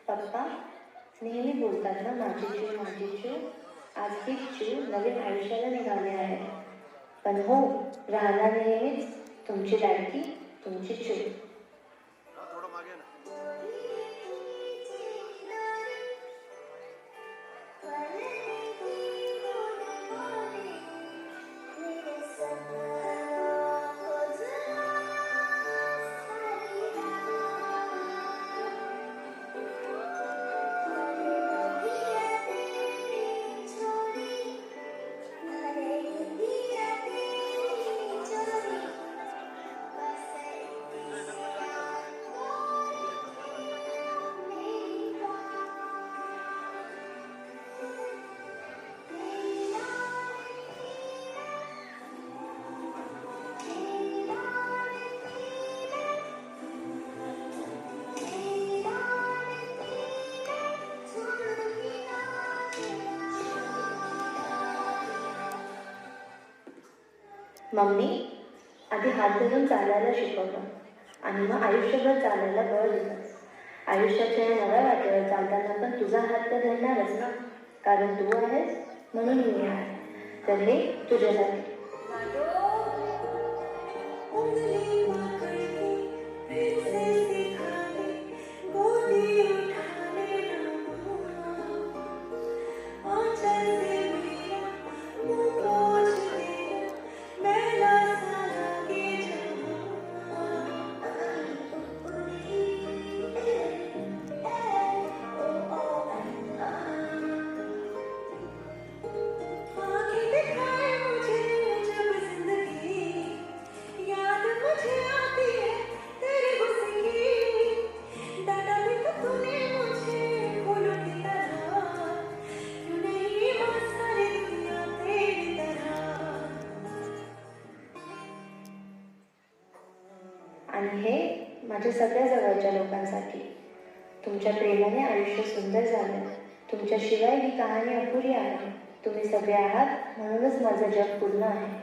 पप्पा नेहमी बोलतात ना, माझी चू. आज ही चू नवीन आयुष्याला निघाले आहे. पण हो, राहणार नेहमीच तुमची लाडकी, तुमची चू. मम्मी आधी हात धरून चालायला शिकवलं आणि मग आयुष्यभर चालायला बळ दिलं. आयुष्याच्या या नव्या वाटेवर चालताना पण तुझा हात तर धरणारच ना, कारण तू आहेस म्हणून मी आहे. तर हे तुझ्यासाठी. आणि हे माझ्या सगळ्या जवळच्या लोकांसाठी. तुमच्या प्रेमाने आयुष्य सुंदर झालं. तुमच्याशिवाय ही कहाणी अपुरी आहे. तुम्ही सगळे आहात म्हणूनच माझं जग पूर्ण आहे.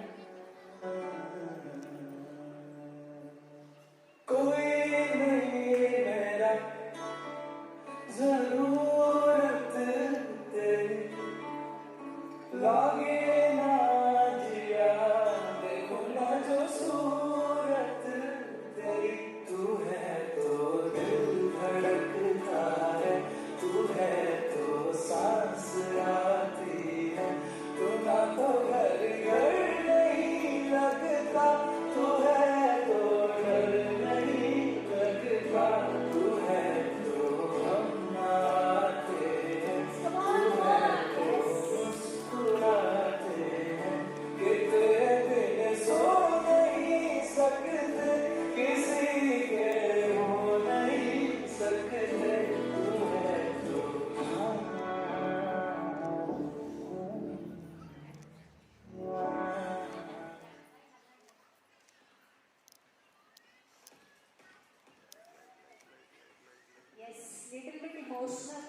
Little bit emotional